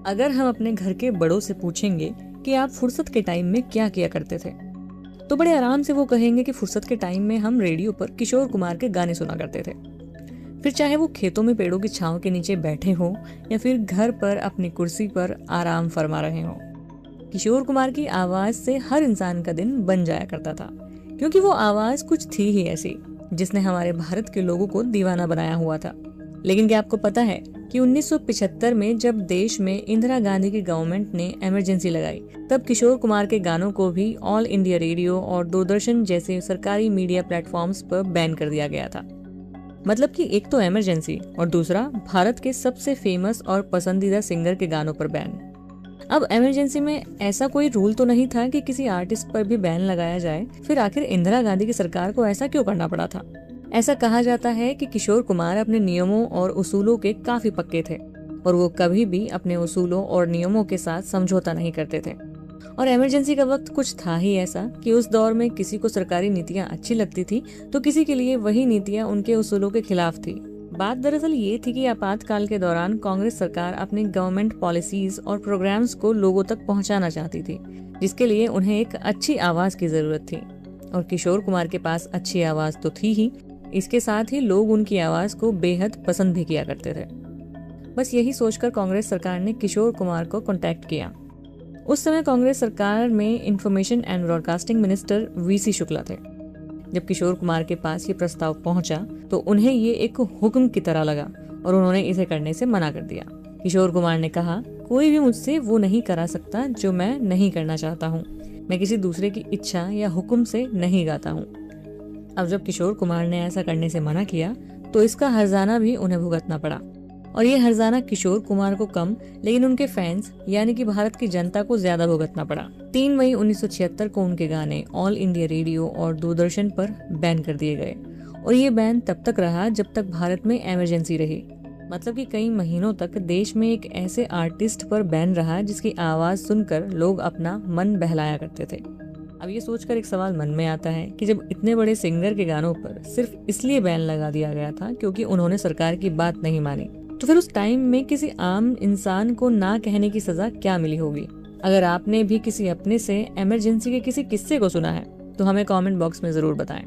अगर हम अपने घर के बड़ों से पूछेंगे कि आप फुर्सत के टाइम में क्या किया करते थे, तो बड़े आराम से वो कहेंगे कि फुर्सत के टाइम में हम रेडियो पर किशोर कुमार के गाने सुना करते थे। फिर चाहे वो खेतों में पेड़ों की छांव के नीचे बैठे हों या फिर घर पर अपनी कुर्सी पर आराम फरमा रहे हों, किशोर कुमार की आवाज से हर इंसान का दिन बन जाया करता था, क्योंकि वो आवाज कुछ थी ही ऐसी जिसने हमारे भारत के लोगों को दीवाना बनाया हुआ था। लेकिन क्या आपको पता है कि 1975 में जब देश में इंदिरा गांधी की गवर्नमेंट ने इमरजेंसी लगाई, तब किशोर कुमार के गानों को भी ऑल इंडिया रेडियो और दूरदर्शन जैसे सरकारी मीडिया प्लेटफॉर्म्स पर बैन कर दिया गया था। मतलब कि एक तो इमरजेंसी और दूसरा भारत के सबसे फेमस और पसंदीदा सिंगर के गानों पर बैन। अब इमरजेंसी में ऐसा कोई रूल तो नहीं था कि किसी आर्टिस्ट पर भी बैन लगाया जाए, फिर आखिर इंदिरा गांधी की सरकार को ऐसा क्यों करना पड़ा था? ऐसा कहा जाता है कि किशोर कुमार अपने नियमों और उसूलों के काफी पक्के थे और वो कभी भी अपने उसूलों और नियमों के साथ समझौता नहीं करते थे। और इमरजेंसी का वक्त कुछ था ही ऐसा कि उस दौर में किसी को सरकारी नीतियां अच्छी लगती थी तो किसी के लिए वही नीतियां उनके उसूलों के खिलाफ थी। बात दरअसल ये थी कि आपातकाल के दौरान कांग्रेस सरकार अपनी गवर्नमेंट पॉलिसीज और प्रोग्राम्स को लोगों तक पहुंचाना चाहती थी, जिसके लिए उन्हें एक अच्छी आवाज की जरूरत थी। और किशोर कुमार के पास अच्छी आवाज तो थी ही, इसके साथ ही लोग उनकी आवाज को बेहद पसंद भी किया करते थे। बस यही सोचकर कांग्रेस सरकार ने किशोर कुमार को कांटेक्ट किया। उस समय कांग्रेस सरकार में information and broadcasting minister VC Shukla थे। जब किशोर कुमार के पास ये प्रस्ताव पहुंचा तो उन्हें ये एक हुक्म की तरह लगा और उन्होंने इसे करने से मना कर दिया। किशोर कुमार ने कहा, कोई भी मुझसे वो नहीं करा सकता जो मैं नहीं करना चाहता हूँ। मैं किसी दूसरे की इच्छा या हुक्म से नहीं गाता हूँ। अब जब किशोर कुमार ने ऐसा करने से मना किया तो इसका हर्जाना भी उन्हें भुगतना पड़ा। और ये हर्जाना किशोर कुमार को कम, लेकिन उनके फैंस यानी कि भारत की जनता को ज्यादा भुगतना पड़ा। 3 मई 1976 को उनके गाने ऑल इंडिया रेडियो और दूरदर्शन पर बैन कर दिए गए और ये बैन तब तक रहा जब तक भारत में इमरजेंसी रही। मतलब कि कई महीनों तक देश में एक ऐसे आर्टिस्ट पर बैन रहा जिसकी आवाज सुनकर लोग अपना मन बहलाया करते थे। अब ये सोचकर एक सवाल मन में आता है कि जब इतने बड़े सिंगर के गानों पर सिर्फ इसलिए बैन लगा दिया गया था क्योंकि उन्होंने सरकार की बात नहीं मानी, तो फिर उस टाइम में किसी आम इंसान को ना कहने की सजा क्या मिली होगी? अगर आपने भी किसी अपने से इमरजेंसी के किसी किस्से को सुना है तो हमें कमेंट बॉक्स में जरूर बताएं।